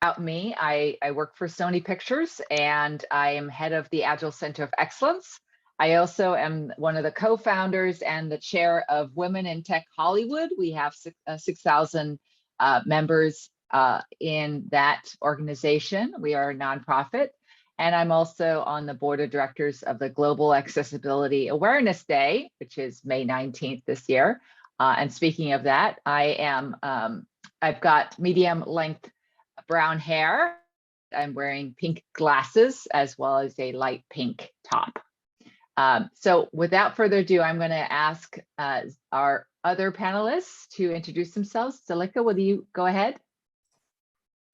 About me, I work for Sony Pictures and I am head of the Agile Center of Excellence. I also am one of the co-founders and the chair of Women in Tech Hollywood. We have 6,000 members in that organization. We are a nonprofit. And I'm also on the board of directors of the Global Accessibility Awareness Day, which is May 19th this year. And speaking of that, I've got medium length brown hair. I'm wearing pink glasses as well as a light pink top. So without further ado, I'm going to ask our other panelists to introduce themselves. Zalika, will you go ahead?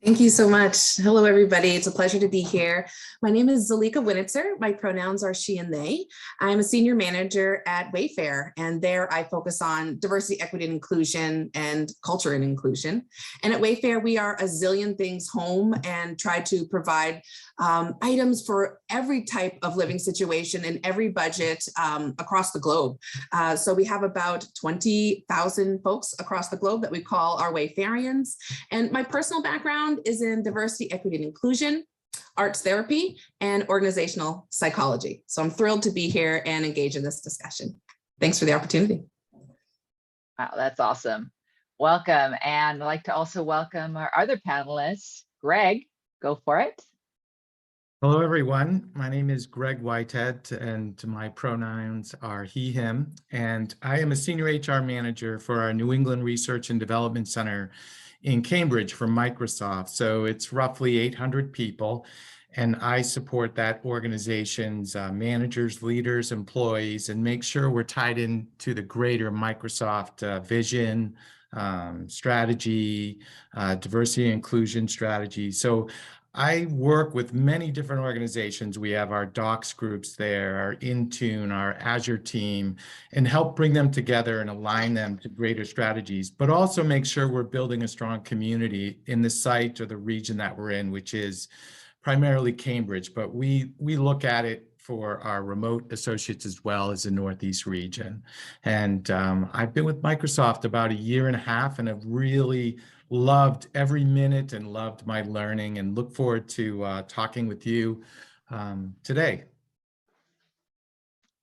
Thank you so much. Hello, everybody. It's a pleasure to be here. My name is Zalika Winitzer. My pronouns are she and they. I'm a senior manager at Wayfair, and there I focus on diversity, equity, and inclusion and culture and inclusion. And at Wayfair, we are a zillion things home and try to provide items for every type of living situation and every budget across the globe. So we have about 20,000 folks across the globe that we call our Wayfarians. And my personal background is in diversity, equity, and inclusion, arts therapy, and organizational psychology. So I'm thrilled to be here and engage in this discussion. Thanks for the opportunity. Wow, that's awesome. Welcome. And I'd like to also welcome our other panelists. Greg, go for it. Hello, everyone. My name is Greg Whitehead, and my pronouns are he, him, and I am a senior HR manager for our New England Research and Development Center in Cambridge for Microsoft. So it's roughly 800 people, and I support that organization's managers, leaders, employees, and make sure we're tied into the greater Microsoft vision, strategy, diversity and inclusion strategy. So I work with many different organizations. We have our docs groups there, our Intune, our Azure team, and help bring them together and align them to greater strategies, but also make sure we're building a strong community in the site or the region that we're in, which is primarily Cambridge, but we look at it for our remote associates as well as the Northeast region. And I've been with Microsoft about 1.5 years and have really loved every minute and loved my learning, and look forward to talking with you today.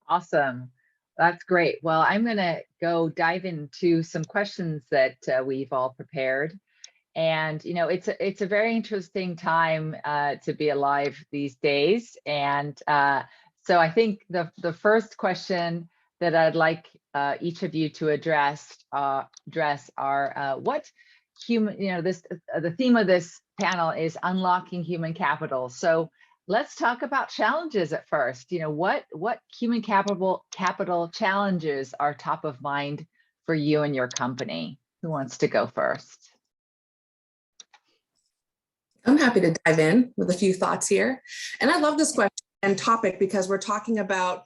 Awesome. That's great. Well, I'm going to go dive into some questions that we've all prepared. And, you know, it's a very interesting time to be alive these days. And so I think the first question that I'd like each of you to address are what human, you know, the theme of this panel is unlocking human capital. So let's talk about challenges at first. You know, what human capital challenges are top of mind for you and your company? Who wants to go first? I'm happy to dive in with a few thoughts here. And I love this question and topic because we're talking about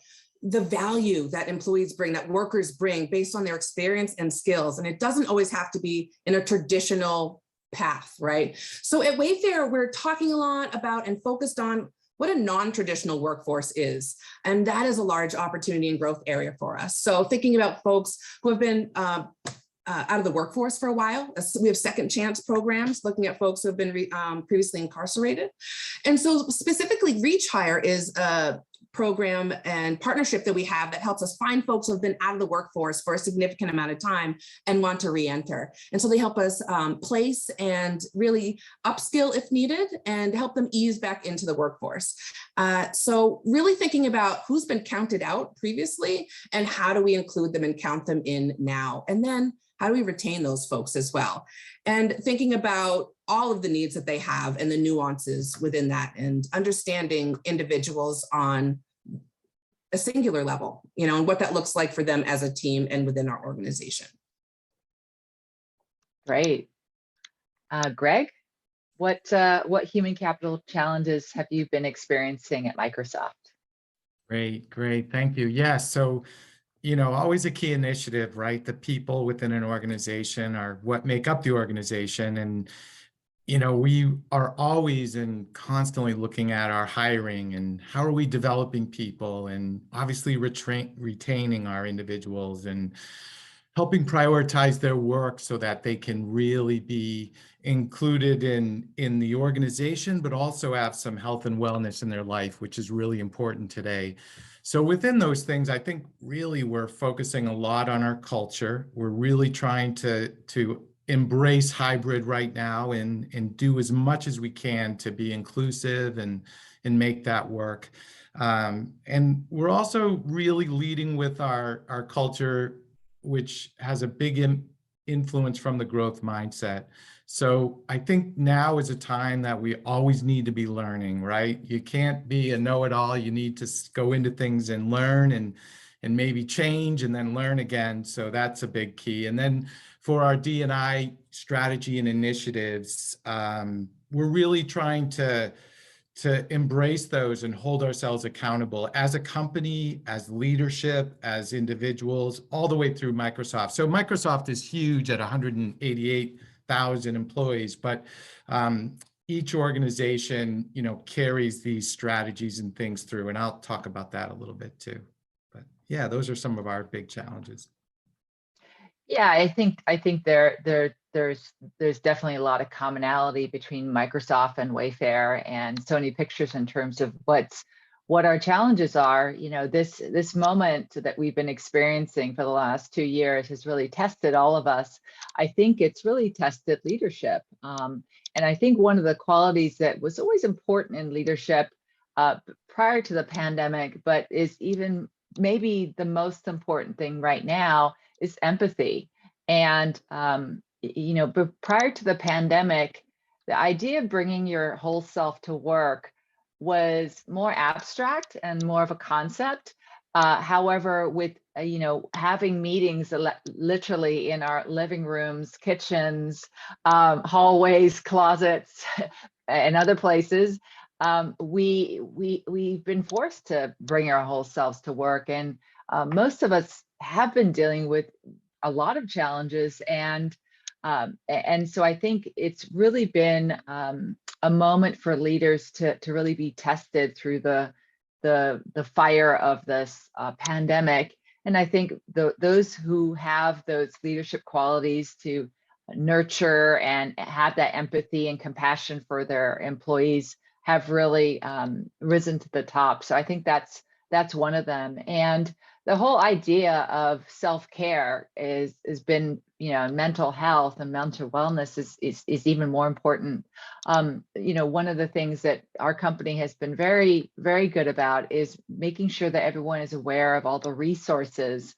the value that employees bring, that workers bring based on their experience and skills. And it doesn't always have to be in a traditional path, right? So at Wayfair, we're talking a lot about and focused on what a non-traditional workforce is. And that is a large opportunity and growth area for us. So thinking about folks who have been out of the workforce for a while. We have second chance programs looking at folks who have been previously incarcerated. And so specifically Reach Hire is a program and partnership that we have that helps us find folks who have been out of the workforce for a significant amount of time and want to re-enter. And so they help us place and really upskill if needed and help them ease back into the workforce. So really thinking about who's been counted out previously and how do we include them and count them in now? And then how do we retain those folks as well? And thinking about all of the needs that they have and the nuances within that and understanding individuals on a singular level, you know, and what that looks like for them as a team and within our organization. Great. Greg, what human capital challenges have you been experiencing at Microsoft? Great, thank you. Yeah, so, you know, always a key initiative, right? The people within an organization are what make up the organization. And, you know, we are always and constantly looking at our hiring and how are we developing people and obviously retaining our individuals. And helping prioritize their work so that they can really be included in the organization, but also have some health and wellness in their life, which is really important today. So within those things, I think really we're focusing a lot on our culture. We're really trying to embrace hybrid right now and do as much as we can to be inclusive and make that work. And we're also really leading with our culture, which has a big influence from the growth mindset. So I think now is a time that we always need to be learning, right? You can't be a know-it-all. You need to go into things and learn and maybe change and then learn again. So that's a big key. And then for our D&I strategy and initiatives, we're really trying to embrace those and hold ourselves accountable as a company, as leadership, as individuals, all the way through Microsoft. So Microsoft is huge at 188,000 employees, but each organization, carries these strategies and things through, and I'll talk about that a little bit too. But yeah, those are some of our big challenges. Yeah, I think there's definitely a lot of commonality between Microsoft and Wayfair and Sony Pictures in terms of what our challenges are. This moment that we've been experiencing for the last 2 years has really tested all of us. I think it's really tested leadership. And I think one of the qualities that was always important in leadership prior to the pandemic, but is even maybe the most important thing right now, is empathy. And, but prior to the pandemic, the idea of bringing your whole self to work was more abstract and more of a concept. However, with, having meetings literally in our living rooms, kitchens, hallways, closets, and other places, we've been forced to bring our whole selves to work. And most of us have been dealing with a lot of challenges, and so I think it's really been a moment for leaders to really be tested through the fire of this pandemic. And I think those who have those leadership qualities to nurture and have that empathy and compassion for their employees have really risen to the top. So I think that's one of them. And the whole idea of self-care has been, mental health and mental wellness is even more important. One of the things that our company has been very, very good about is making sure that everyone is aware of all the resources.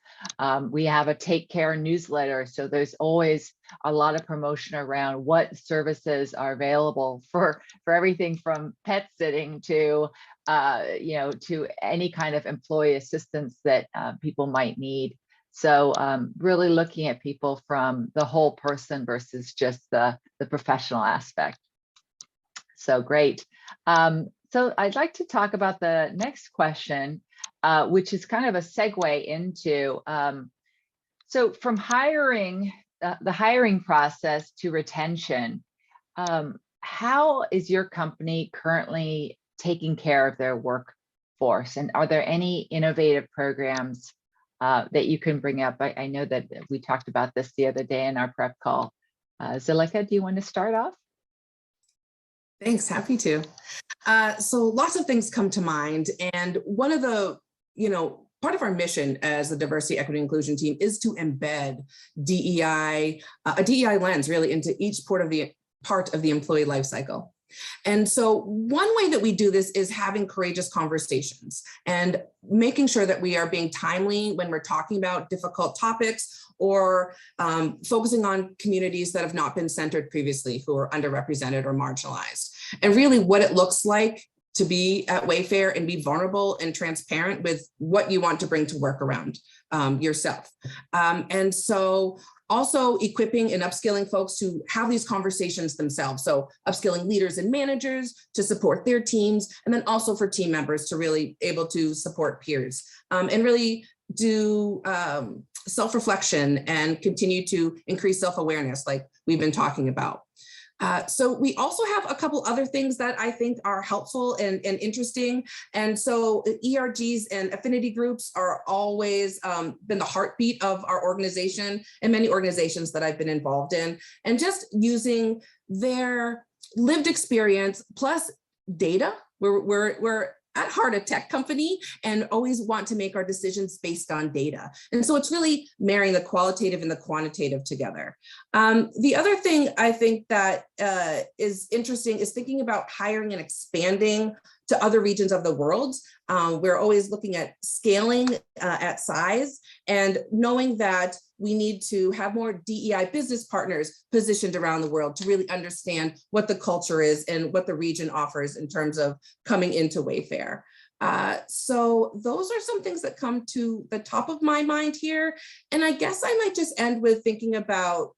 We have a Take Care newsletter, so there's always a lot of promotion around what services are available for everything from pet sitting to to any kind of employee assistance that people might need. So really looking at people from the whole person versus just the professional aspect. So great. So I'd like to talk about the next question, which is kind of a segue into, so from hiring, the hiring process to retention, how is your company currently taking care of their workforce? And are there any innovative programs that you can bring up? I know that we talked about this the other day in our prep call. Zalika, do you want to start off? Thanks, happy to. So lots of things come to mind. And one of the, part of our mission as the diversity, equity, inclusion team is to embed DEI, a DEI lens really into each part of the employee life cycle. And so one way that we do this is having courageous conversations and making sure that we are being timely when we're talking about difficult topics or focusing on communities that have not been centered previously, who are underrepresented or marginalized, and really what it looks like to be at Wayfair and be vulnerable and transparent with what you want to bring to work around yourself. And so also equipping and upskilling folks to have these conversations themselves. So upskilling leaders and managers to support their teams, and then also for team members to really able to support peers and really do self-reflection and continue to increase self-awareness like we've been talking about. So we also have a couple other things that I think are helpful and interesting. And so ERGs and affinity groups are always been the heartbeat of our organization and many organizations that I've been involved in. And just using their lived experience plus data. We're at heart a tech company and always want to make our decisions based on data. And so it's really marrying the qualitative and the quantitative together. The other thing I think that is interesting is thinking about hiring and expanding to other regions of the world. We're always looking at scaling at size and knowing that we need to have more DEI business partners positioned around the world to really understand what the culture is and what the region offers in terms of coming into Wayfair. So those are some things that come to the top of my mind here. And I guess I might just end with thinking about,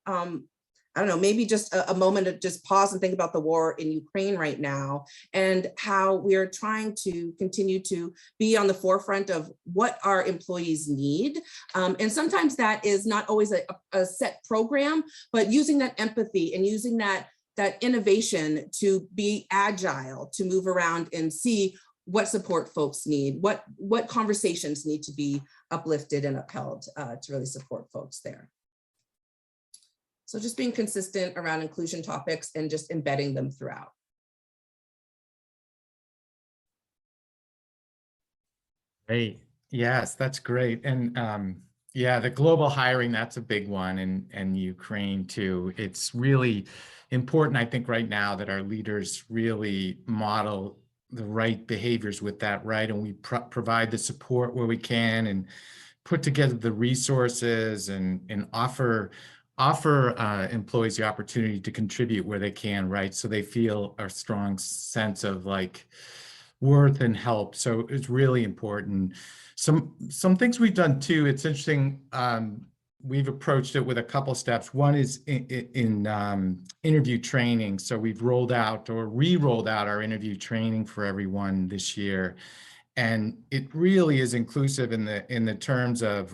I don't know, maybe just a moment to just pause and think about the war in Ukraine right now and how we're trying to continue to be on the forefront of what our employees need. And sometimes that is not always a set program, but using that empathy and using that innovation to be agile, to move around and see what support folks need, what conversations need to be uplifted and upheld to really support folks there. So just being consistent around inclusion topics and just embedding them throughout. Great. Yes, that's great. And yeah, the global hiring, that's a big one, and Ukraine too. It's really important, I think, right now that our leaders really model the right behaviors with that, right? And we provide the support where we can and put together the resources and offer employees the opportunity to contribute where they can, right? So they feel a strong sense of like worth and help. So it's really important. Some things we've done too, it's interesting. We've approached it with a couple steps. One is in interview training. So we've rolled out or re-rolled out our interview training for everyone this year. And it really is inclusive in the terms of,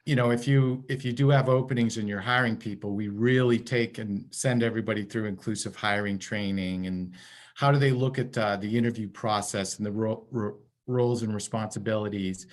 you know, if you do have openings and you're hiring people, we really take and send everybody through inclusive hiring training and how do they look at the interview process and the roles and responsibilities.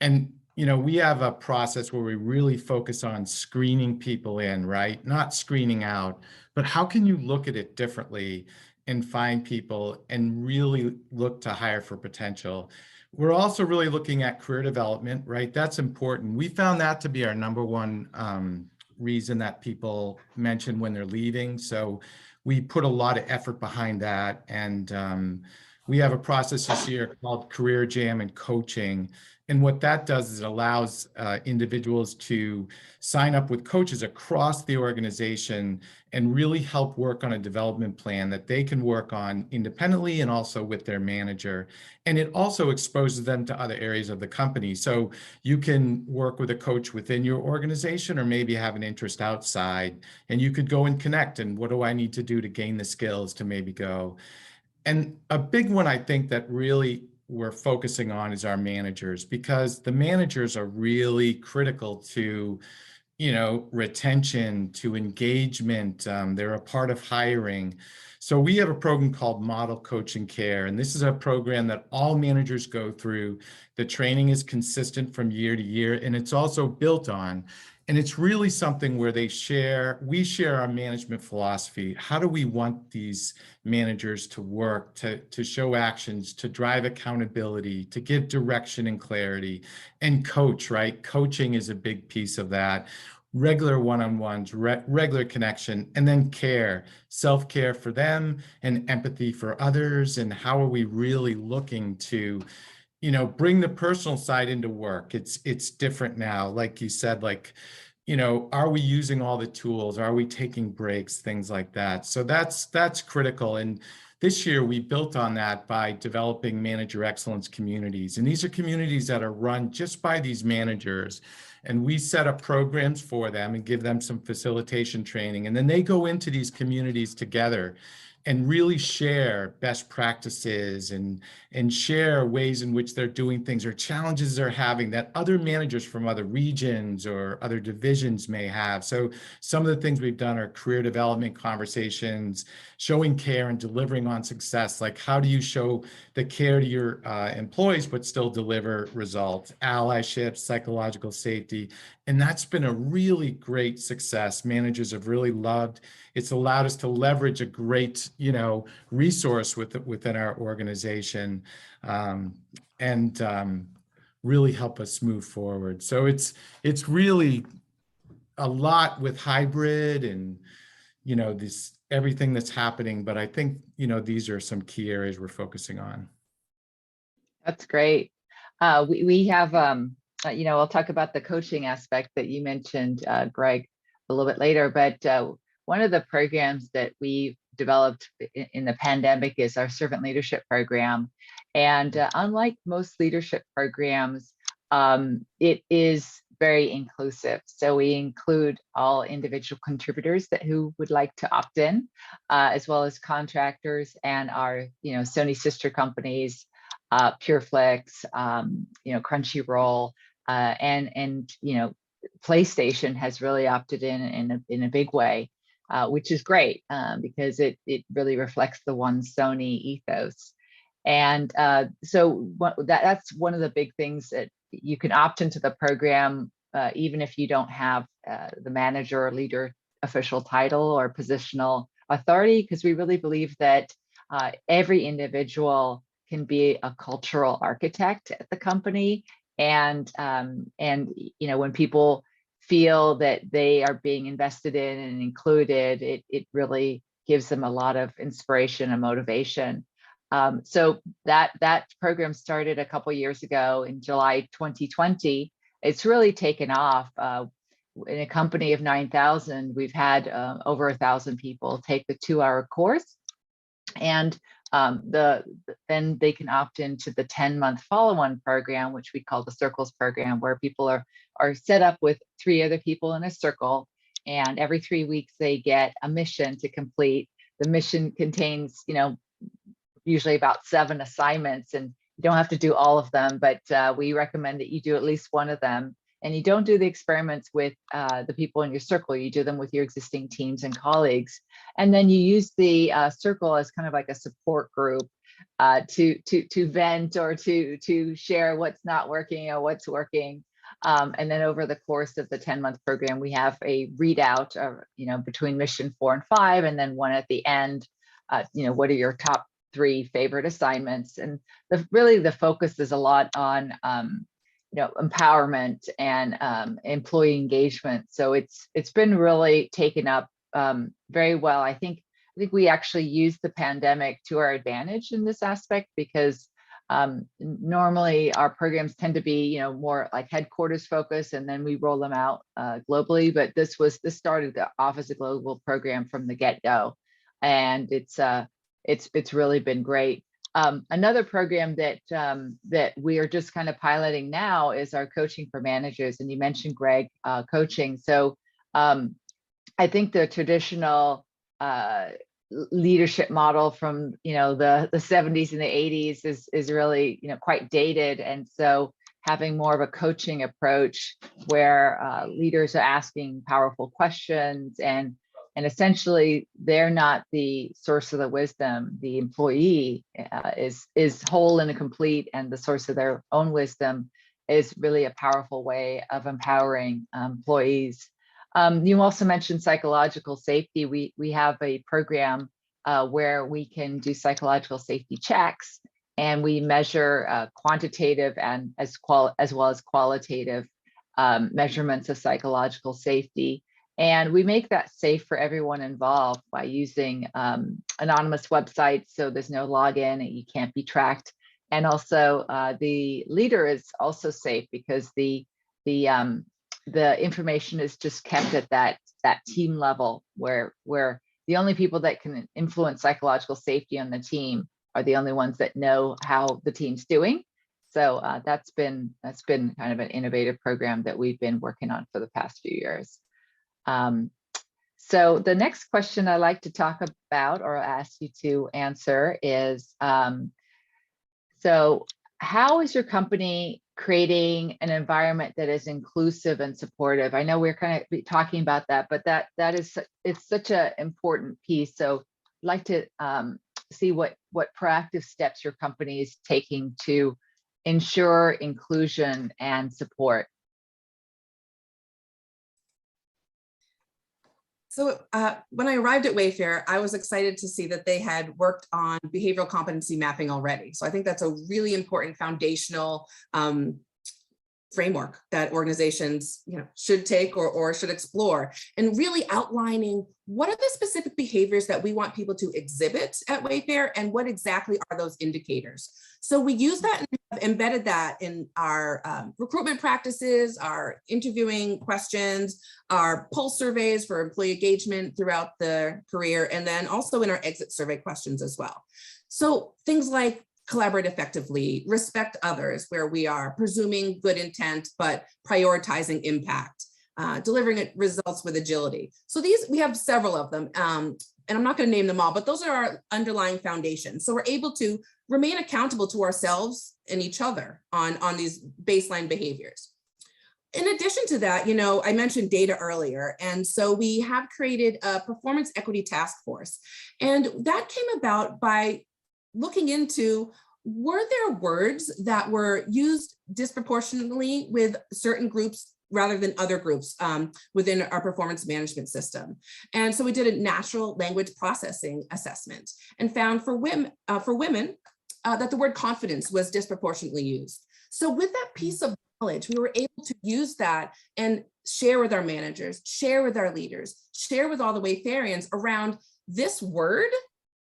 And, you know, we have a process where we really focus on screening people in, right? Not screening out, but how can you look at it differently and find people and really look to hire for potential. We're also really looking at career development, right? That's important. We found that to be our number one reason that people mention when they're leaving. So we put a lot of effort behind that. And we have a process this year called Career Jam and Coaching. And what that does is it allows individuals to sign up with coaches across the organization and really help work on a development plan that they can work on independently and also with their manager. And it also exposes them to other areas of the company. So you can work with a coach within your organization or maybe have an interest outside, and you could go and connect. And what do I need to do to gain the skills to maybe go? And a big one, I think, that really we're focusing on is our managers, because the managers are really critical to, you know, retention, to engagement. They're a part of hiring. So we have a program called Model Coaching Care, and this is a program that all managers go through. The training is consistent from year to year, and it's also built on. And it's really something where we share our management philosophy. How do we want these managers to work, to show actions, to drive accountability, to give direction and clarity, and coach, right? Coaching is a big piece of that. Regular one-on-ones, regular connection, and then care, self-care for them and empathy for others. And how are we really looking to, you know, bring the personal side into work? It's different now. Like you said, like, you know, are we using all the tools? Are we taking breaks? Things like that. So that's critical. And this year we built on that by developing manager excellence communities. And these are communities that are run just by these managers. And we set up programs for them and give them some facilitation training. And then they go into these communities together and really share best practices and share ways in which they're doing things or challenges they're having that other managers from other regions or other divisions may have. So some of the things we've done are career development conversations, showing care and delivering on success. Like, how do you show the care to your employees but still deliver results? Allyship, psychological safety. And that's been a really great success. Managers have really loved. It's allowed us to leverage a great, resource within our organization, and really help us move forward. So it's really a lot with hybrid and this everything that's happening. But I think these are some key areas we're focusing on. That's great. We have, I'll talk about the coaching aspect that you mentioned, Greg, a little bit later, but one of the programs that we developed in the pandemic is our servant leadership program. And unlike most leadership programs, it is very inclusive. So we include all individual contributors who would like to opt in, as well as contractors and our, Sony sister companies, PureFlix, Crunchyroll, and PlayStation has really opted in a big way, which is great because it really reflects the One Sony ethos. And so that's one of the big things, that you can opt into the program even if you don't have the manager or leader official title or positional authority, because we really believe that every individual can be a cultural architect at the company. And when people feel that they are being invested in and included, it really gives them a lot of inspiration and motivation. So that program started a couple years ago in July 2020. It's really taken off. In a company of 9,000, we've had over 1,000 people take the 2-hour course, and then they can opt into the 10-month follow-on program, which we call the Circles program, where people are set up with 3 other people in a circle, and every 3 weeks they get a mission to complete. The mission contains, usually about 7 assignments, and you don't have to do all of them, but we recommend that you do at least one of them. And you don't do the experiments with the people in your circle, you do them with your existing teams and colleagues. And then you use the circle as kind of like a support group to vent or to share what's not working or what's working. And then over the course of the 10-month program, we have a readout of, between mission 4 and 5, and then one at the end, what are your top 3 favorite assignments? And really the focus is a lot on empowerment and employee engagement. So it's been really taken up very well. I think we actually used the pandemic to our advantage in this aspect, because normally our programs tend to be more like headquarters focused, and then we roll them out globally. But this started off as a global program from the get-go, and it's really been great. Another program that we are just kind of piloting now is our coaching for managers. And you mentioned, Greg, coaching. So I think the traditional leadership model from the 70s and the 80s is really quite dated. And so having more of a coaching approach where leaders are asking powerful questions, and essentially they're not the source of the wisdom. The employee is whole and complete, and the source of their own wisdom is really a powerful way of empowering employees. You also mentioned psychological safety. We have a program where we can do psychological safety checks, and we measure quantitative and as well as qualitative measurements of psychological safety. And we make that safe for everyone involved by using anonymous websites, so there's no login and you can't be tracked. And also the leader is also safe, because the information is just kept at that team level, where the only people that can influence psychological safety on the team are the only ones that know how the team's doing. So that's been kind of an innovative program that we've been working on for the past few years. So the next question I'd like to talk about or ask you to answer is, so how is your company creating an environment that is inclusive and supportive? I know we're kind of talking about that, but it's such an important piece. So I'd like to see what proactive steps your company is taking to ensure inclusion and support. So when I arrived at Wayfair, I was excited to see that they had worked on behavioral competency mapping already. So I think that's a really important foundational framework that organizations should take or should explore, and really outlining what are the specific behaviors that we want people to exhibit at Wayfair and what exactly are those indicators. So we use that and have embedded that in our recruitment practices, our interviewing questions, our pulse surveys for employee engagement throughout the career, and then also in our exit survey questions as well. So things like collaborate effectively, respect others, where we are presuming good intent, but prioritizing impact, delivering results with agility. So we have several of them, and I'm not going to name them all, but those are our underlying foundations. So we're able to remain accountable to ourselves and each other on these baseline behaviors. In addition to that, I mentioned data earlier, and so we have created a performance equity task force, and that came about by looking into, were there words that were used disproportionately with certain groups rather than other groups within our performance management system? And so we did a natural language processing assessment and found for women that the word confidence was disproportionately used. So with that piece of knowledge, we were able to use that and share with our managers, share with our leaders, share with all the Wayfarians around this word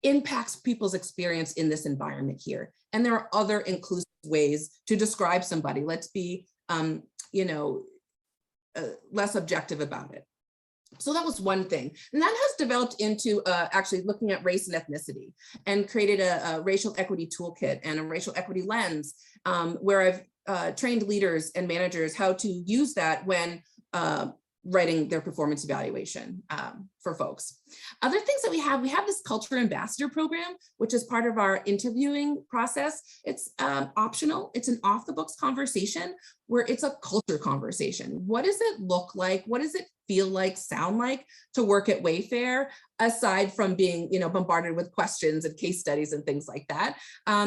impacts people's experience in this environment here. And there are other inclusive ways to describe somebody. Let's be, less objective about it. So that was one thing. And that has developed into actually looking at race and ethnicity, and created a racial equity toolkit and a racial equity lens, where I've trained leaders and managers how to use that when writing their performance evaluation for folks. Other things that we have this culture ambassador program, which is part of our interviewing process. It's optional. It's an off the books conversation where it's a culture conversation. What does it look like? What does it feel like, sound like to work at Wayfair, aside from being bombarded with questions and case studies and things like that?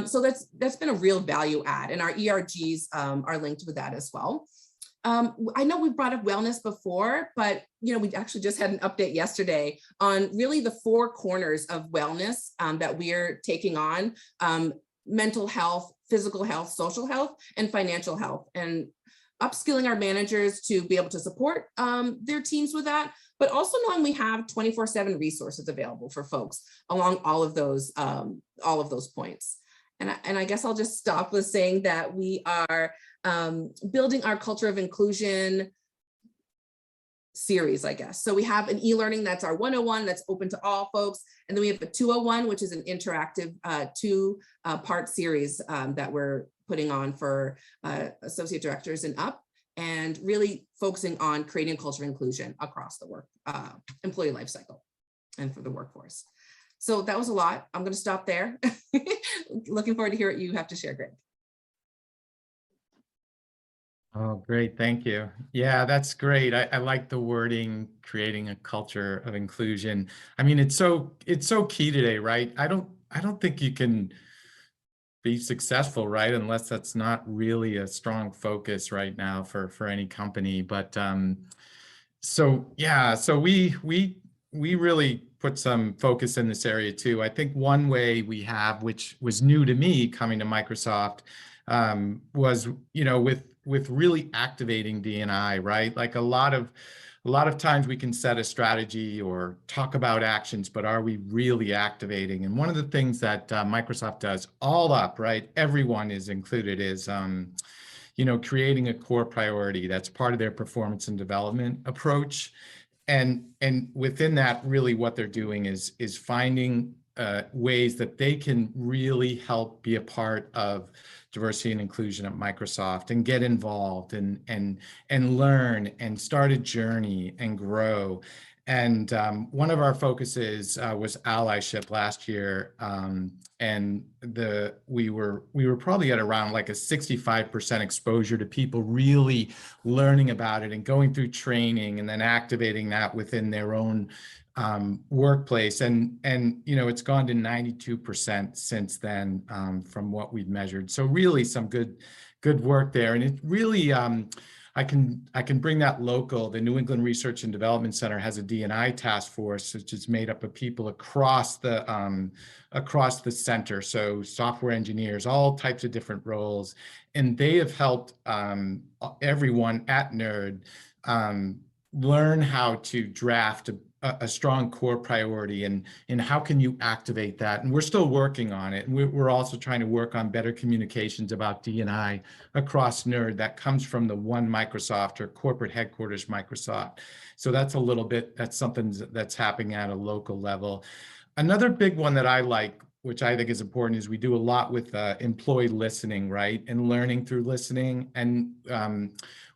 So that's been a real value add, and our ERGs are linked with that as well. I know we brought up wellness before, but we actually just had an update yesterday on really the 4 corners of wellness that we're taking on: mental health, physical health, social health, and financial health, and upskilling our managers to be able to support their teams with that, but also knowing we have 24/7 resources available for folks along all of those points. And I guess I'll just stop with saying that we are building our culture of inclusion series, I guess. So we have an e-learning, that's our 101, that's open to all folks. And then we have a 201, which is an interactive 2-part series that we're putting on for associate directors and up, and really focusing on creating a culture of inclusion across the employee life cycle and for the workforce. So that was a lot. I'm going to stop there. Looking forward to hear what you have to share, Greg. Oh, great. Thank you. Yeah, that's great. I like the wording, creating a culture of inclusion. I mean, it's so key today, right? I don't think you can be successful, right, unless that's not really a strong focus right now for any company. But so we really put some focus in this area too. I think one way we have, which was new to me coming to Microsoft, was with really activating D&I, right? Like a lot of times we can set a strategy or talk about actions, but are we really activating? And one of the things that Microsoft does all up, right, everyone is included, is creating a core priority that's part of their performance and development approach. And within that, really what they're doing is finding ways that they can really help be a part of diversity and inclusion at Microsoft, and get involved and learn and start a journey and grow. And one of our focuses was allyship last year, and we were probably at around like a 65% exposure to people really learning about it and going through training and then activating that within their own workplace. And it's gone to 92% since then, from what we've measured. So really some good work there, and it really. I can bring that local. The New England Research and Development Center has a D&I task force, which is made up of people across the center. So software engineers, all types of different roles, and they have helped everyone at NERD learn how to draft a strong core priority, and how can you activate that? And we're still working on it. And we're also trying to work on better communications about D&I across NERD that comes from the one Microsoft or corporate headquarters Microsoft. So that's something that's happening at a local level. Another big one that I like, which I think is important, is we do a lot with employee listening, right? And learning through listening. And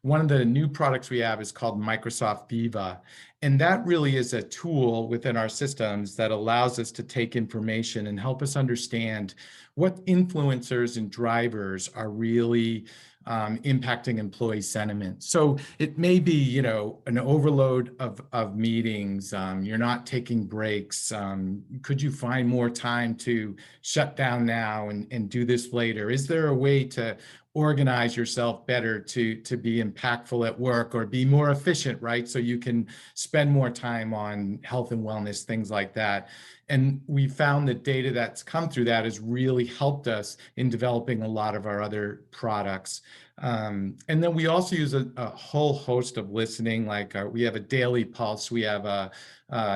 one of the new products we have is called Microsoft Viva. And that really is a tool within our systems that allows us to take information and help us understand what influencers and drivers are really impacting employee sentiment. So it may be, an overload of meetings. You're not taking breaks. Could you find more time to shut down now and do this later? Is there a way to organize yourself better to be impactful at work or be more efficient, right? So you can spend more time on health and wellness, things like that. And we found that data that's come through that has really helped us in developing a lot of our other products. And then we also use a whole host of listening, like we have a daily pulse, we have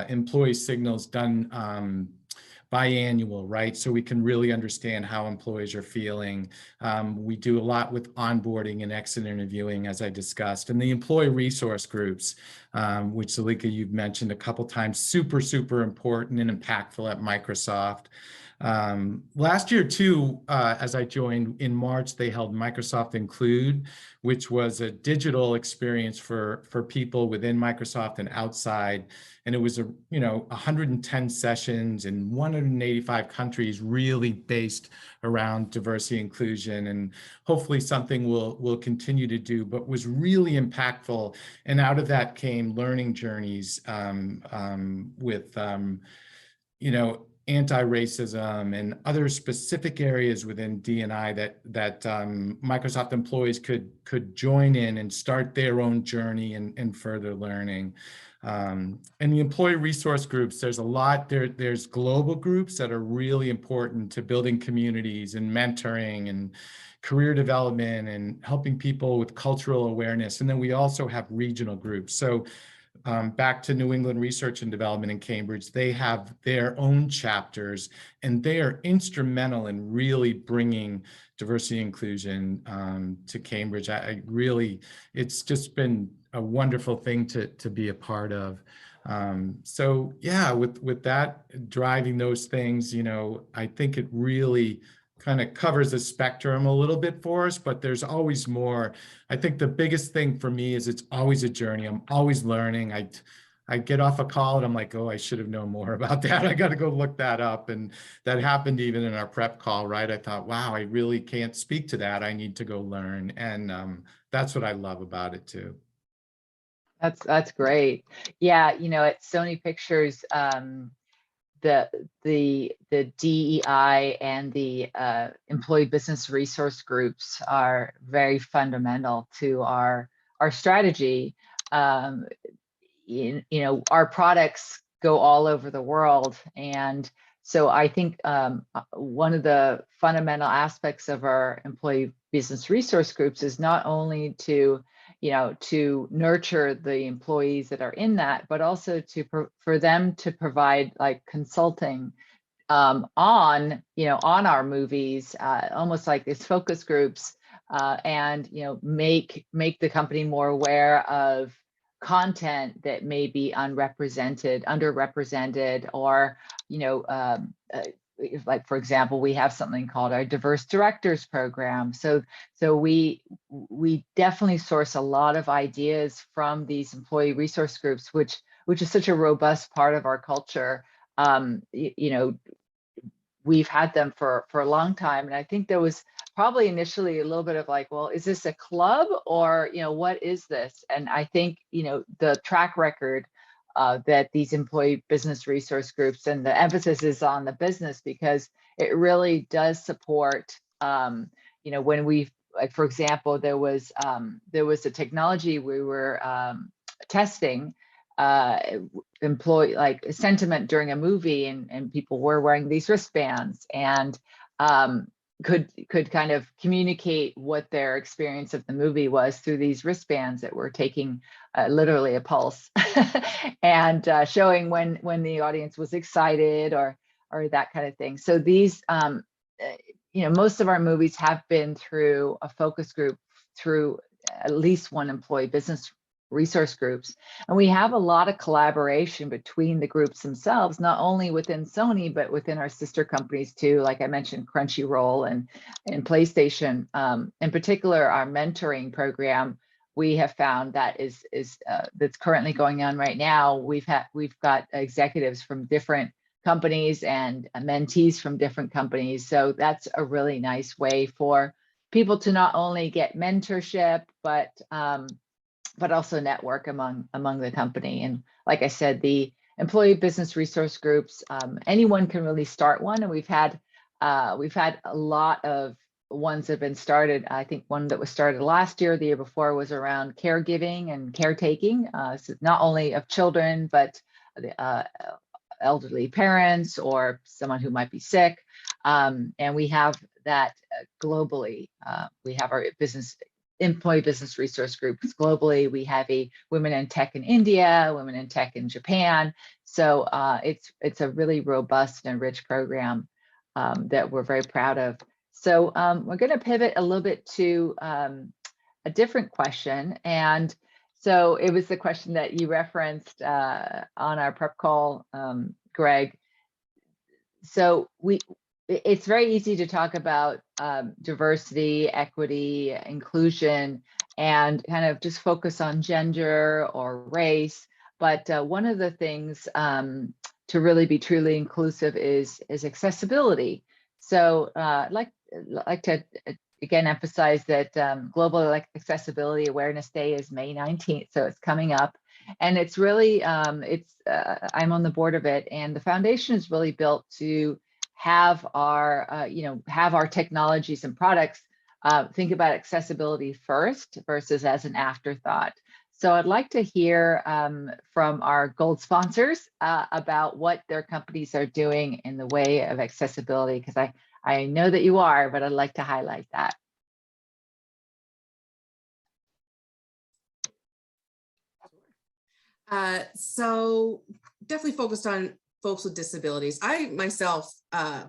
employee signals done biannual, right? So we can really understand how employees are feeling. We do a lot with onboarding and exit interviewing, as I discussed, and the employee resource groups, which Zalika, you've mentioned a couple times, super, super important and impactful at Microsoft. Last year too, as I joined in March, they held Microsoft Include, which was a digital experience for people within Microsoft and outside. And it was 110 sessions in 185 countries, really based around diversity inclusion, and hopefully something we'll continue to do, but was really impactful. And out of that came learning journeys with anti-racism and other specific areas within D&I that Microsoft employees could join in and start their own journey and further learning. And the employee resource groups, there's a lot there. There's global groups that are really important to building communities and mentoring and career development and helping people with cultural awareness. And then we also have regional groups. So back to New England Research and Development in Cambridge, they have their own chapters, and they are instrumental in really bringing diversity and inclusion to Cambridge. It's just been a wonderful thing to be a part of. So yeah, with that, driving those things, I think it really kind of covers the spectrum a little bit for us, but there's always more. I think the biggest thing for me is it's always a journey. I'm always learning. I get off a call and I'm like, oh, I should have known more about that. I got to go look that up. And that happened even in our prep call, right? I thought, wow, I really can't speak to that. I need to go learn. And that's what I love about it too. That's great. Yeah, at Sony Pictures, the DEI and the employee business resource groups are very fundamental to our strategy. Our products go all over the world, and so I think one of the fundamental aspects of our employee business resource groups is not only to nurture the employees that are in that, but also for them to provide like consulting on our movies, almost like these focus groups, and make the company more aware of content that may be underrepresented, or like, for example, we have something called our diverse directors program. So we definitely source a lot of ideas from these employee resource groups, which which is such a robust part of our culture. You know, we've had them for a long time. And I think there was probably initially a little bit of like, well, is this a club or, you know, what is this? And I think, you know, the track record that these employee business resource groups, and the emphasis is on the business, because it really does support, you know, when we, like, for example, there was a technology we were testing, employee like sentiment during a movie, and people were wearing these wristbands, and could kind of communicate what their experience of the movie was through these wristbands that were taking literally a pulse and showing when the audience was excited or that kind of thing. So these you know, most of our movies have been through a focus group, through at least one employee business resource groups. And we have a lot of collaboration between the groups themselves, not only within Sony, but within our sister companies too. Like I mentioned, Crunchyroll and PlayStation. In particular, our mentoring program, we have found that that's currently going on right now. We've got executives from different companies and mentees from different companies. So that's a really nice way for people to not only get mentorship, but also network among the company. And like I said, the employee business resource groups, anyone can really start one. And we've had a lot of ones that have been started. I think one that was started last year, the year before, was around caregiving and caretaking. So not only of children, but elderly parents or someone who might be sick. And we have that globally. We have our employee business resource groups globally. We have a Women in Tech in India, Women in Tech in Japan. So it's a really robust and rich program that we're very proud of. So we're going to pivot a little bit to a different question. And so it was the question that you referenced on our prep call, Greg. So it's very easy to talk about diversity, equity, inclusion, and kind of just focus on gender or race. But one of the things to really be truly inclusive is accessibility. So I'd like to again emphasize that Global Accessibility Awareness Day is May 19th, so it's coming up. And it's really, I'm on the board of it, and the foundation is really built to have our, have our technologies and products think about accessibility first versus as an afterthought. So I'd like to hear from our gold sponsors about what their companies are doing in the way of accessibility, because I know that you are, but I'd like to highlight that. So definitely focused on folks with disabilities. I myself, I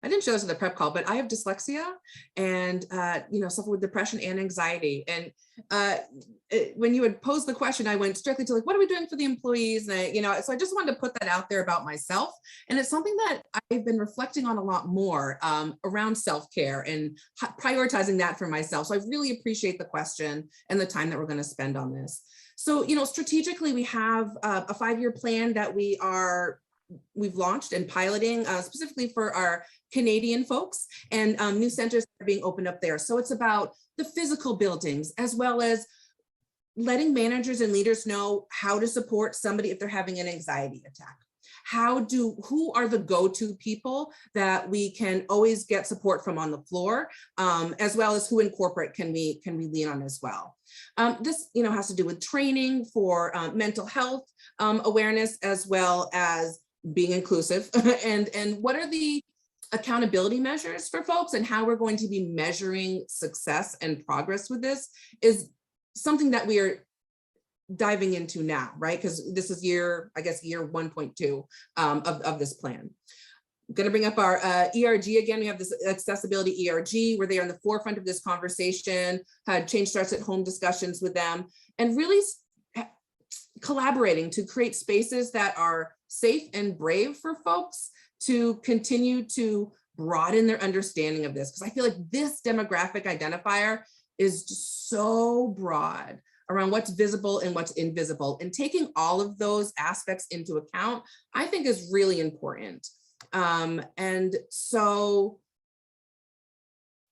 didn't show this in the prep call, but I have dyslexia and, suffer with depression and anxiety. And when you had posed the question, I went strictly to like, what are we doing for the employees? And so I just wanted to put that out there about myself. And it's something that I've been reflecting on a lot more around self-care and prioritizing that for myself. So I really appreciate the question and the time that we're going to spend on this. So, strategically, we have a 5-year plan that we've launched and piloting specifically for our Canadian folks, and new centers are being opened up there. So it's about the physical buildings, as well as letting managers and leaders know how to support somebody if they're having an anxiety attack. Who are the go-to people that we can always get support from on the floor, as well as who in corporate can we lean on as well. This has to do with training for mental health awareness, as well as being inclusive, and what are the accountability measures for folks, and how we're going to be measuring success and progress with this is something that we are diving into now, right? Because this is year 1.2 of this plan. I'm going to bring up our ERG again. We have this accessibility ERG, where they are in the forefront of this conversation, had change starts at home discussions with them, and really collaborating to create spaces that are safe and brave for folks to continue to broaden their understanding of this. Because I feel like this demographic identifier is just so broad. around what's visible and what's invisible. And taking all of those aspects into account, I think is really important. And so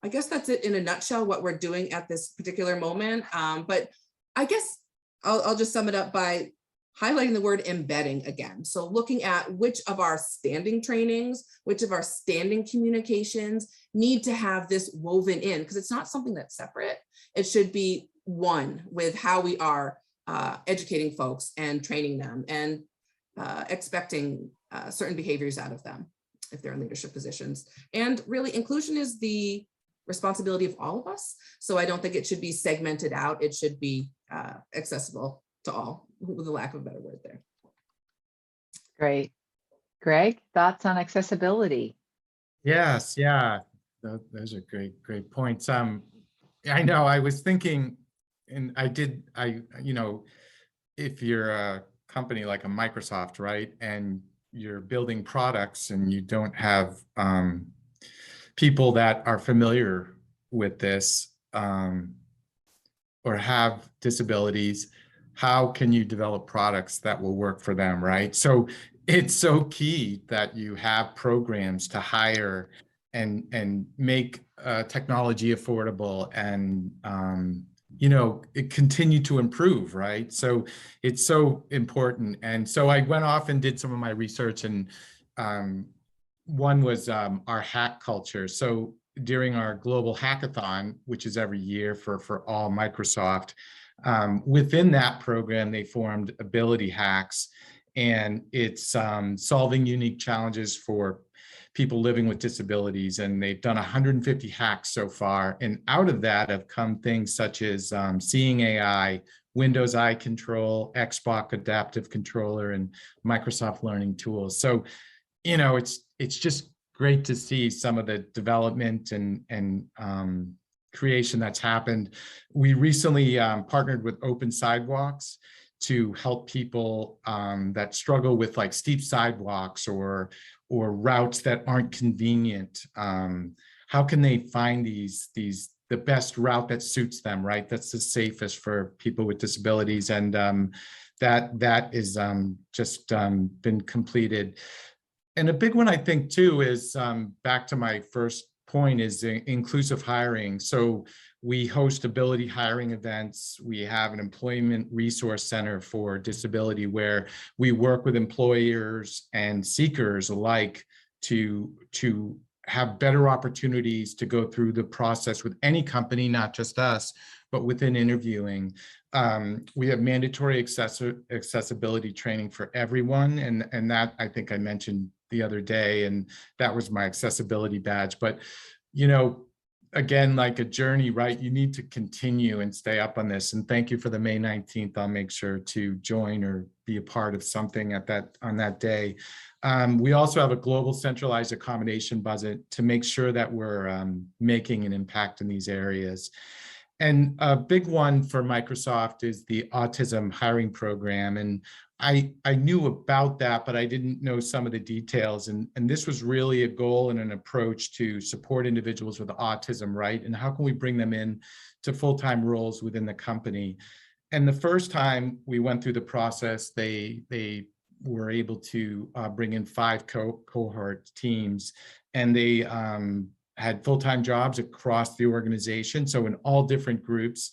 I guess that's it in a nutshell, what we're doing at this particular moment. But I guess I'll just sum it up by highlighting the word embedding again. So looking at which of our standing trainings, which of our standing communications need to have this woven in, because it's not something that's separate. It should be one with how we are educating folks and training them and expecting certain behaviors out of them if they're in leadership positions. And really, inclusion is the responsibility of all of us. So I don't think it should be segmented out. It should be accessible to all, with a lack of a better word there. Great. Greg, thoughts on accessibility? Yes, yeah, those are great points. I know I was thinking, and if you're a company like a Microsoft, right, and you're building products and you don't have people that are familiar with this or have disabilities, how can you develop products that will work for them, right? So it's so key that you have programs to hire and make technology affordable and it continue to improve, right? So it's so important. And so I went off and did some of my research, and one was our hack culture. So during our global hackathon, which is every year for all Microsoft, within that program, they formed ability hacks, and it's solving unique challenges for people living with disabilities. And they've done 150 hacks so far. And out of that have come things such as Seeing AI, Windows Eye Control, Xbox Adaptive Controller, and Microsoft Learning Tools. So, it's just great to see some of the development and creation that's happened. We recently partnered with Open Sidewalks to help people that struggle with like steep sidewalks or routes that aren't convenient. How can they find the best route that suits them, right? That's the safest for people with disabilities, and that is just been completed. And a big one, I think, too, is back to my first point, is inclusive hiring. So we host ability hiring events. We have an employment resource center for disability where we work with employers and seekers alike to have better opportunities to go through the process with any company, not just us, but within interviewing. We have mandatory accessibility training for everyone. And that, I think I mentioned the other day, and that was my accessibility badge. But, again, like a journey, right? You need to continue and stay up on this. And thank you for the May 19th. I'll make sure to join or be a part of something on that day. We also have a global centralized accommodation budget to make sure that we're making an impact in these areas. And a big one for Microsoft is the autism hiring program. And I knew about that, but I didn't know some of the details. And this was really a goal and an approach to support individuals with autism, right? And how can we bring them in to full-time roles within the company? And the first time we went through the process, they were able to bring in 5 cohort teams, and they had full-time jobs across the organization. So in all different groups,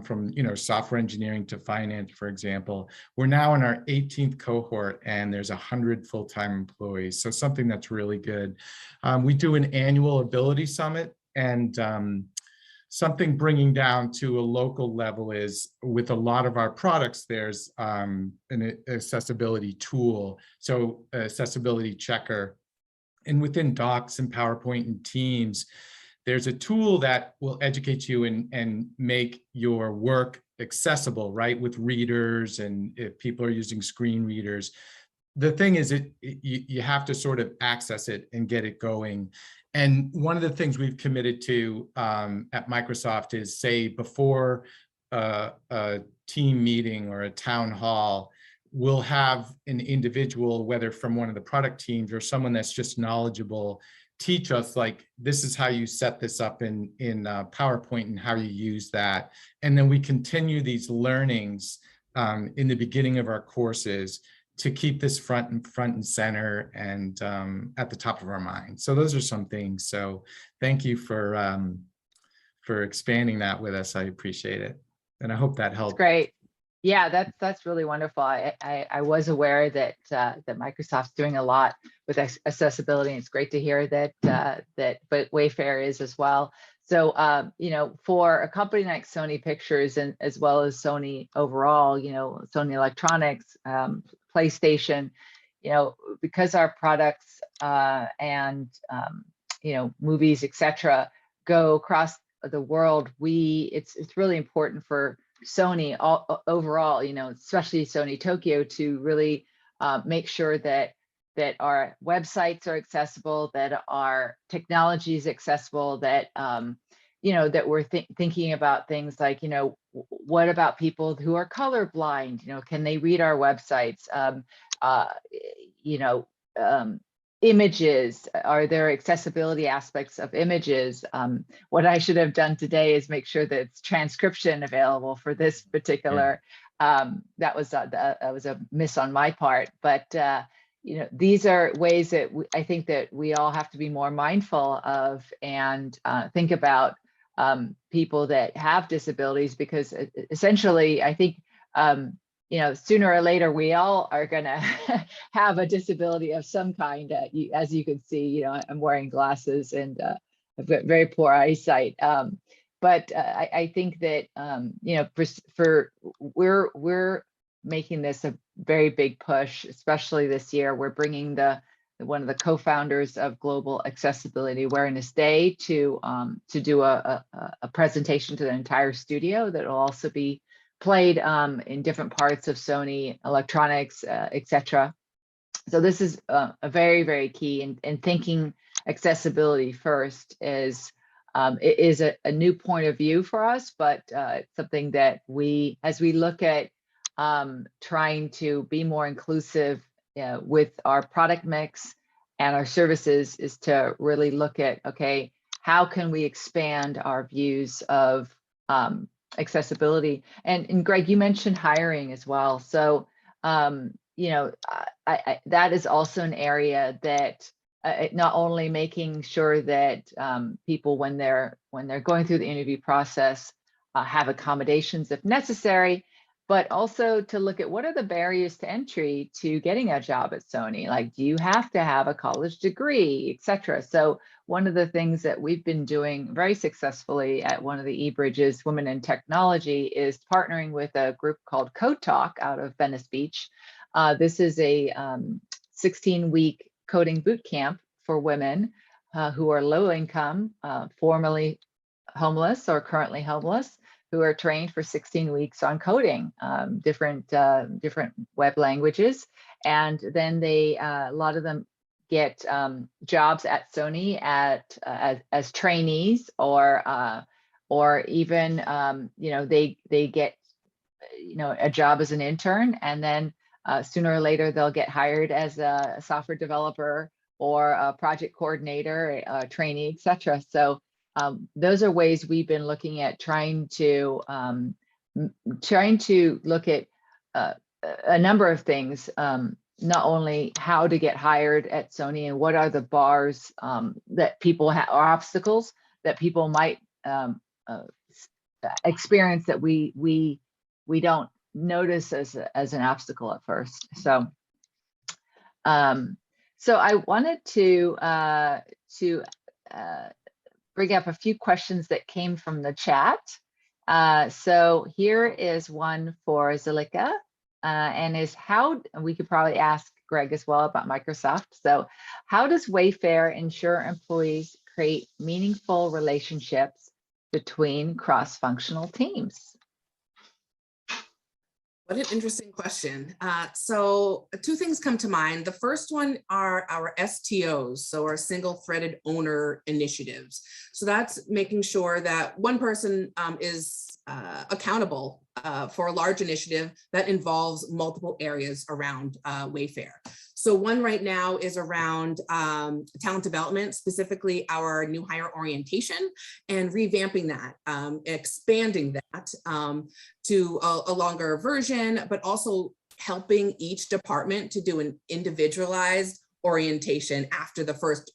from software engineering to finance, for example. We're now in our 18th cohort, and there's 100 full-time employees. So something that's really good. We do an annual ability summit, and something bringing down to a local level is, with a lot of our products, there's an accessibility tool, so accessibility checker. And within Docs and PowerPoint and Teams, there's a tool that will educate you and make your work accessible, right? With readers, and if people are using screen readers. The thing is, you have to sort of access it and get it going. And one of the things we've committed to at Microsoft is, say, before a team meeting or a town hall, we'll have an individual, whether from one of the product teams or someone that's just knowledgeable, teach us, like, this is how you set this up in PowerPoint and how you use that. And then we continue these learnings in the beginning of our courses to keep this front and center and at the top of our mind. So those are some things. So thank you for expanding that with us. I appreciate it. And I hope that helped. That's great. Yeah, that's really wonderful. I was aware that that Microsoft's doing a lot with accessibility, and it's great to hear that but Wayfair is as well. So you know, for a company like Sony Pictures and as well as Sony overall, you know, Sony Electronics, PlayStation, you know, because our products and you know, movies, etc., go across the world, it's really important for Sony overall, you know, especially Sony Tokyo, to really make sure that our websites are accessible, that our technology is accessible, that you know, that we're thinking about things like, you know, what about people who are colorblind? You know, can they read our websites? You know, images, are there accessibility aspects of images? What I should have done today is make sure that it's transcription available for this particular, that was a miss on my part, but you know, these are ways that I think that we all have to be more mindful of and think about people that have disabilities, because essentially I think you know, sooner or later, we all are going to have a disability of some kind. As you can see, you know, I'm wearing glasses and I've got very poor eyesight. But I think that, you know, we're making this a very big push, especially this year. We're bringing one of the co-founders of Global Accessibility Awareness Day to do a presentation to the entire studio that will also be played in different parts of Sony Electronics, etc. So this is a very, very key, and thinking accessibility first is a new point of view for us, but it's something that as we look at trying to be more inclusive with our product mix and our services, is to really look at, okay, how can we expand our views of accessibility? And Greg, you mentioned hiring as well. So, you know, that is also an area that not only making sure that people, when they're going through the interview process, have accommodations if necessary, but also to look at what are the barriers to entry to getting a job at Sony. Like, do you have to have a college degree, etc.? So one of the things that we've been doing very successfully at one of the eBridges, Women in Technology, is partnering with a group called Code Talk out of Venice Beach. This is a 16-week coding boot camp for women who are low income, formerly homeless or currently homeless, who are trained for 16 weeks on coding, different web languages. And then a lot of them get jobs at Sony as trainees, or even you know, they get, you know, a job as an intern, and then sooner or later they'll get hired as a software developer or a project coordinator, a trainee, etc. So those are ways we've been looking at trying to look at a number of things, not only how to get hired at Sony and what are the bars that people have, or obstacles that people might experience that we don't notice as an obstacle at first. So so I wanted to bring up a few questions that came from the chat. So here is one for Zalika, and we could probably ask Greg as well about Microsoft. So how does Wayfair ensure employees create meaningful relationships between cross-functional teams? What an interesting question. So two things come to mind. The first one are our STOs, so our single threaded owner initiatives. So that's making sure that one person is accountable for a large initiative that involves multiple areas around Wayfair. So one right now is around talent development, specifically our new hire orientation, and revamping that, expanding that to a longer version, but also helping each department to do an individualized orientation after the first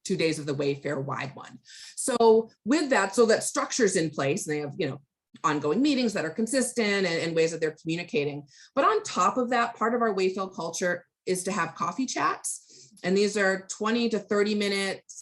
2 days of the Wayfair wide one. So with that, so that structure's in place, and they have, ongoing meetings that are consistent and ways that they're communicating. But on top of that, part of our Wayfair culture is to have coffee chats. And these are 20 to 30 minutes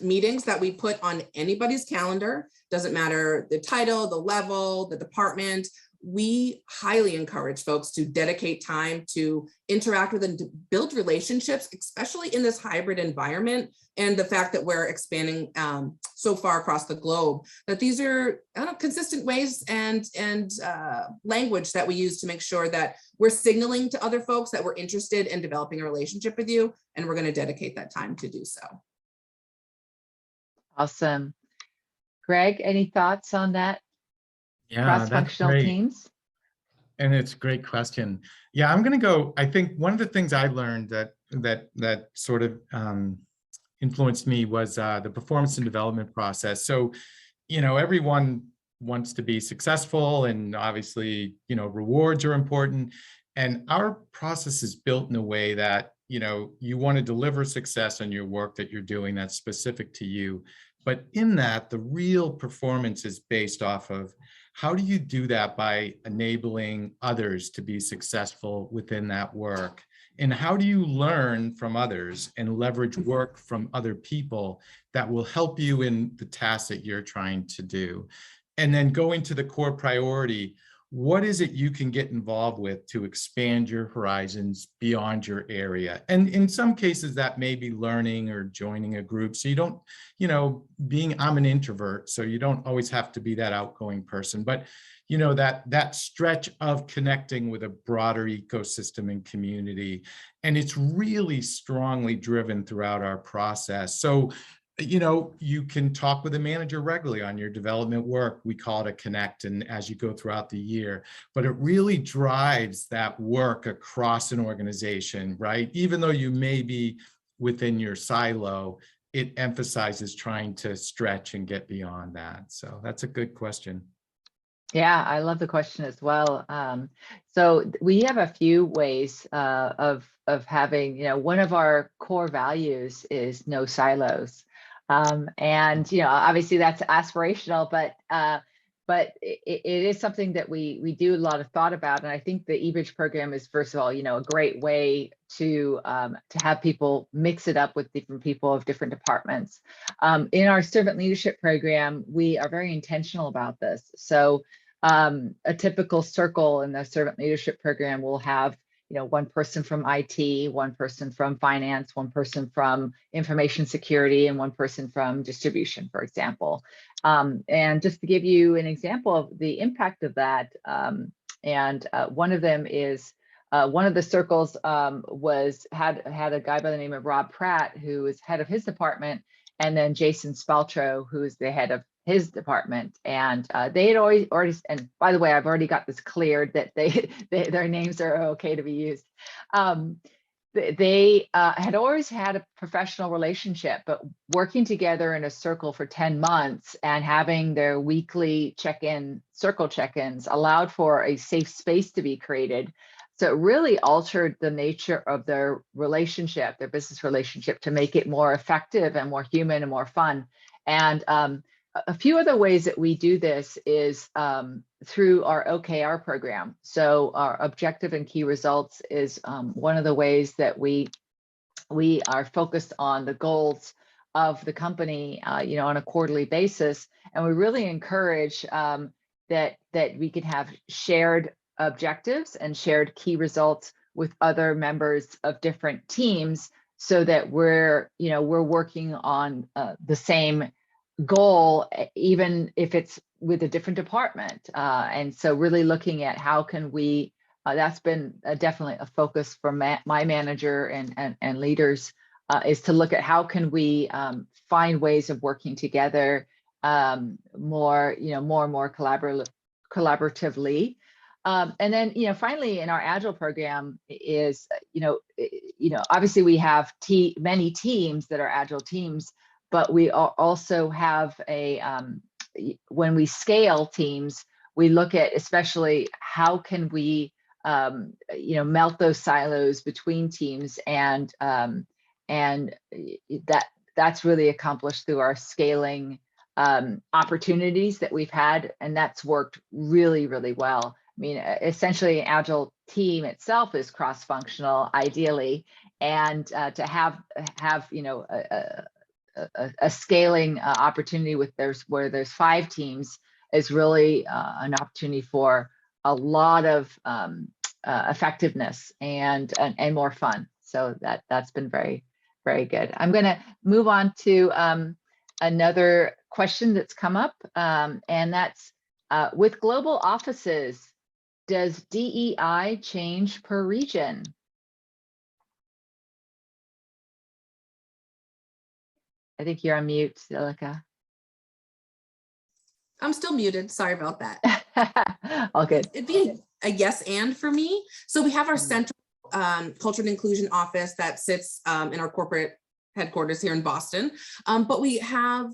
meetings that we put on anybody's calendar. Doesn't matter the title, the level, the department. We highly encourage folks to dedicate time to interact with and to build relationships, especially in this hybrid environment, and the fact that we're expanding so far across the globe, that these are consistent ways and language that we use to make sure that we're signaling to other folks that we're interested in developing a relationship with you, and we're going to dedicate that time to do so. Awesome. Greg, any thoughts on that? Yeah, Cross-functional teams? And it's a great question. Yeah, I'm going to go. I think one of the things I learned that sort of influenced me was the performance and development process. So, everyone wants to be successful, and obviously, rewards are important. And our process is built in a way that, you want to deliver success on your work that you're doing that's specific to you. But in that, the real performance is based off of how do you do that by enabling others to be successful within that work? And how do you learn from others and leverage work from other people that will help you in the task that you're trying to do? And then going to the core priority, what is it you can get involved with to expand your horizons beyond your area? And in some cases that may be learning or joining a group. So you don't, I'm an introvert, so you don't always have to be that outgoing person, but that stretch of connecting with a broader ecosystem and community. And it's really strongly driven throughout our process. So you can talk with a manager regularly on your development work. We call it a connect, and as you go throughout the year, but it really drives that work across an organization, right? Even though you may be within your silo, it emphasizes trying to stretch and get beyond that. So that's a good question. Yeah, I love the question as well. So we have a few ways of having, one of our core values is no silos. And obviously that's aspirational, but it is something that we do a lot of thought about. And I think the eBridge program is, first of all, a great way to have people mix it up with different people of different departments. In our servant leadership program, we are very intentional about this. So a typical circle in the servant leadership program will have one person from IT, one person from finance, one person from information security, and one person from distribution, for example. And just to give you an example of the impact of that, one of them is one of the circles had a guy by the name of Rob Pratt, who is head of his department, and then Jason Spaltro, who is the head of his department. And they had already, and by the way, I've already got this cleared that their names are okay to be used. They had always had a professional relationship, but working together in a circle for 10 months and having their weekly circle check-ins allowed for a safe space to be created. So it really altered the nature of their relationship, their business relationship, to make it more effective and more human and more fun. And a few other ways that we do this is through our OKR program. So our objective and key results is one of the ways that we are focused on the goals of the company, on a quarterly basis. And we really encourage that we can have shared objectives and shared key results with other members of different teams, so that we're working on the same goal, even if it's with a different department. And so really looking at how can we, that's been definitely a focus for my manager and leaders, is to look at how can we find ways of working together more and more collaboratively. And then, finally, in our Agile program is, obviously we have many teams that are Agile teams, but we also have when we scale teams, we look at especially how can we, melt those silos between teams, and that's really accomplished through our scaling opportunities that we've had, and that's worked really, really well. I mean, essentially, an Agile team itself is cross-functional, ideally, and to have a scaling opportunity where there's 5 teams is really an opportunity for a lot of effectiveness and more fun. So that's been very, very good. I'm going to move on to another question that's come up, and that's with global offices, does DEI change per region? I think you're on mute, Zalika. I'm still muted. Sorry about that. All good. It'd be a yes and for me. So we have our central culture and inclusion office that sits in our corporate headquarters here in Boston. But we have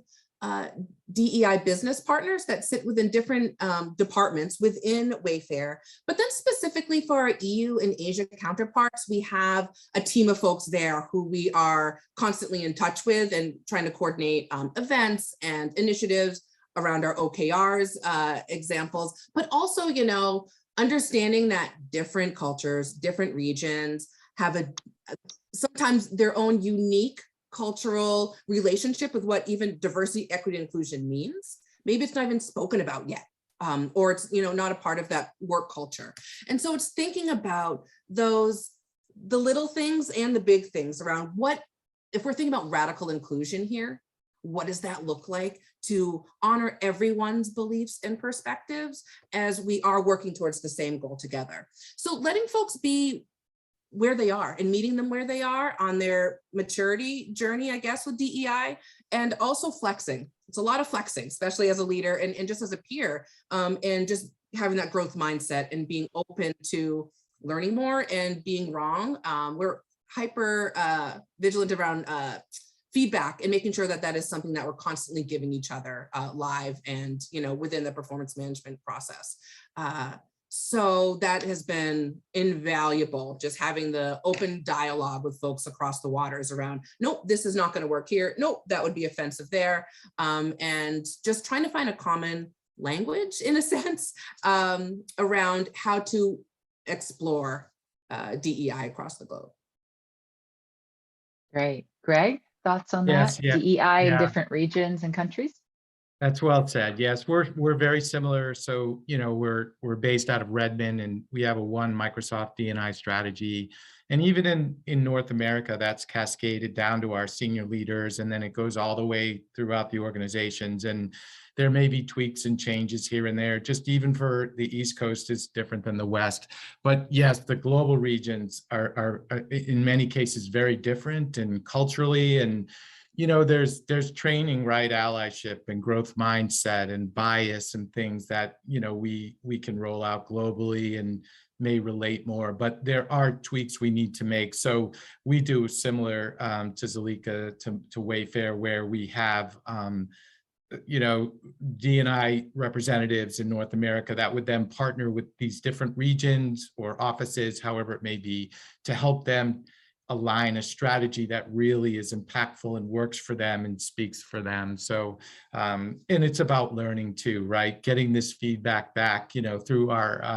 DEI business partners that sit within different departments within Wayfair. But then specifically for our EU and Asia counterparts, we have a team of folks there who we are constantly in touch with and trying to coordinate events and initiatives around our OKRs examples, but also, understanding that different cultures, different regions have sometimes their own unique cultural relationship with what even diversity, equity, and inclusion means. Maybe it's not even spoken about yet, or it's not a part of that work culture. And so it's thinking about the little things and the big things around if we're thinking about radical inclusion here, what does that look like to honor everyone's beliefs and perspectives as we are working towards the same goal together? So letting folks be where they are and meeting them where they are on their maturity journey, I guess, with DEI, and also flexing. It's a lot of flexing, especially as a leader and just as a peer, and just having that growth mindset and being open to learning more and being wrong. We're hyper vigilant around feedback and making sure that is something that we're constantly giving each other live and within the performance management process. So that has been invaluable, just having the open dialogue with folks across the waters around, nope, this is not going to work here. Nope, that would be offensive there. And just trying to find a common language in a sense around how to explore DEI across the globe. Great. Greg, thoughts on that? DEI in different regions and countries? That's well said. Yes, we're very similar. So, we're based out of Redmond, and we have a one Microsoft D&I strategy. And even in North America, that's cascaded down to our senior leaders, and then it goes all the way throughout the organizations. And there may be tweaks and changes here and there. Just even for the East Coast is different than the West. But yes, the global regions are in many cases very different, and culturally, and there's training, right? Allyship and growth mindset and bias and things that, we can roll out globally and may relate more, but there are tweaks we need to make. So we do similar to Zalika, to Wayfair, where we have, D&I representatives in North America that would then partner with these different regions or offices, however it may be, to help them align a strategy that really is impactful and works for them and speaks for them. So, and it's about learning too, right? Getting this feedback back, through our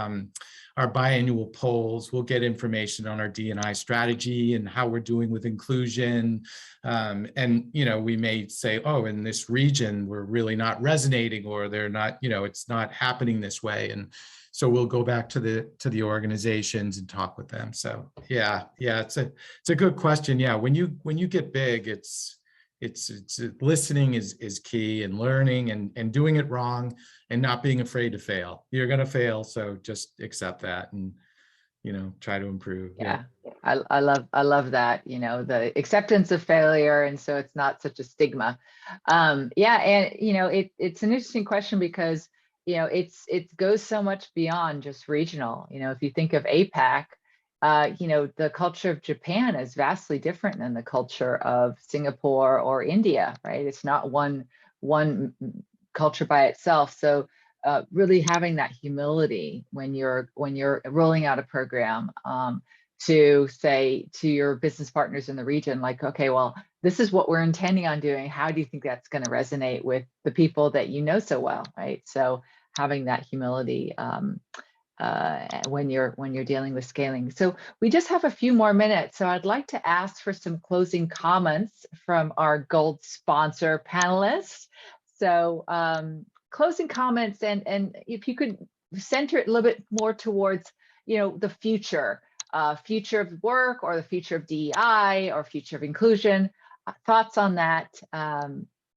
biannual polls. We'll get information on our D&I strategy and how we're doing with inclusion. And, we may say, oh, in this region, we're really not resonating, or they're not, it's not happening this way. And so we'll go back to the organizations and talk with them. So yeah, it's a good question. Yeah, when you get big, it's listening is key, and learning and doing it wrong and not being afraid to fail. You're gonna fail, so just accept that and try to improve. Yeah. I love that, the acceptance of failure, and so it's not such a stigma. And it's an interesting question because it goes so much beyond just regional. If you think of APAC, the culture of Japan is vastly different than the culture of Singapore or India, right? It's not one culture by itself. So really having that humility when you're rolling out a program, to say to your business partners in the region, like, okay, well, this is what we're intending on doing. How do you think that's going to resonate with the people that you know so well, right? So having that humility when you're dealing with scaling. So we just have a few more minutes. So I'd like to ask for some closing comments from our gold sponsor panelists. So closing comments, and if you could center it a little bit more towards, the future of work, or the future of DEI, or future of inclusion. Thoughts on that?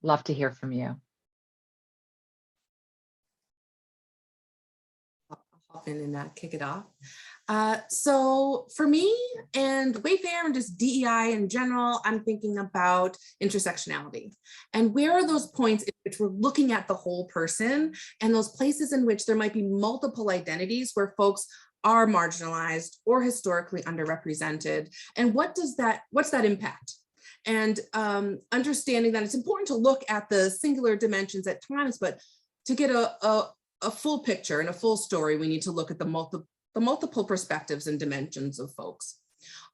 Love to hear from you. I'll hop in and kick it off. So for me and Wayfair and just DEI in general, I'm thinking about intersectionality. And where are those points in which we're looking at the whole person, and those places in which there might be multiple identities where folks are marginalized or historically underrepresented, and what's that impact? And understanding that it's important to look at the singular dimensions at times, but to get a full picture and a full story, we need to look at the multiple perspectives and dimensions of folks.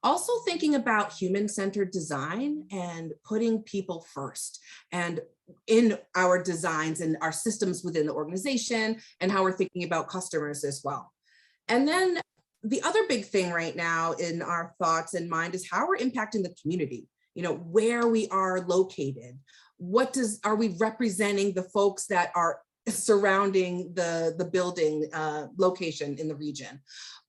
Also thinking about human-centered design and putting people first, and in our designs and our systems within the organization, and how we're thinking about customers as well. And then the other big thing right now in our thoughts and mind is how we're impacting the community, where we are located. Are we representing the folks that are surrounding the building location in the region?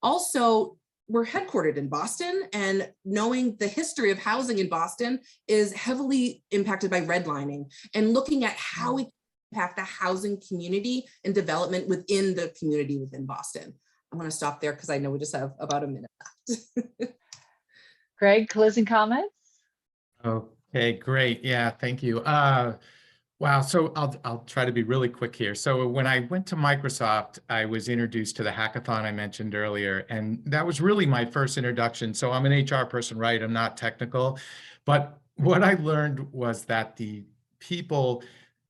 Also, we're headquartered in Boston, and knowing the history of housing in Boston is heavily impacted by redlining, and looking at how we impact the housing community and development within the community within Boston. I'm going to stop there because I know we just have about a minute left. Greg, closing comments? Okay, great. Yeah, thank you. Wow, so I'll try to be really quick here. So when I went to Microsoft, I was introduced to the hackathon I mentioned earlier, and that was really my first introduction. So I'm an HR person, right? I'm not technical, but what I learned was that the people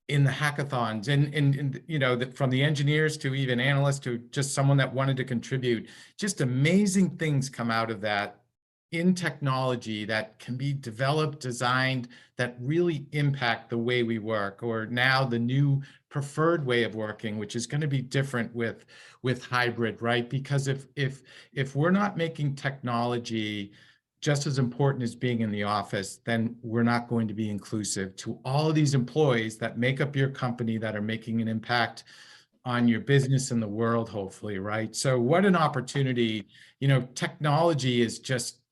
in the hackathons, and from the engineers to even analysts to just someone that wanted to contribute, just amazing things come out of that in technology that can be developed, designed, that really impact the way we work, or now the new preferred way of working, which is going to be different with hybrid, right? Because if we're not making technology just as important as being in the office, then we're not going to be inclusive to all of these employees that make up your company, that are making an impact on your business and the world, hopefully, right? So what an opportunity. Technology is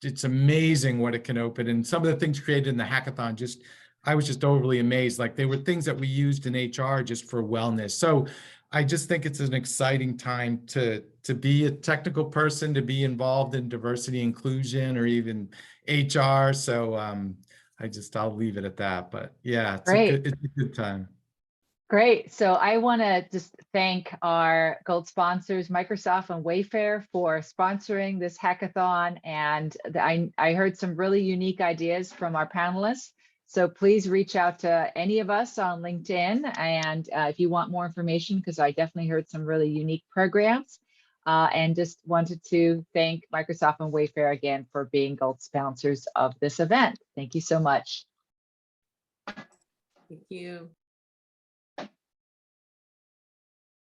it's amazing what it can open. And some of the things created in the hackathon, I was just overly amazed. Like, they were things that we used in HR just for wellness. So I just think it's an exciting time to be a technical person, to be involved in diversity, inclusion, or even HR. So I'll leave it at that. But yeah, it's a good time. Great. So I want to just thank our gold sponsors, Microsoft and Wayfair, for sponsoring this hackathon. And I heard some really unique ideas from our panelists. So please reach out to any of us on LinkedIn. And if you want more information, because I definitely heard some really unique programs. And just wanted to thank Microsoft and Wayfair again for being gold sponsors of this event. Thank you so much. Thank you.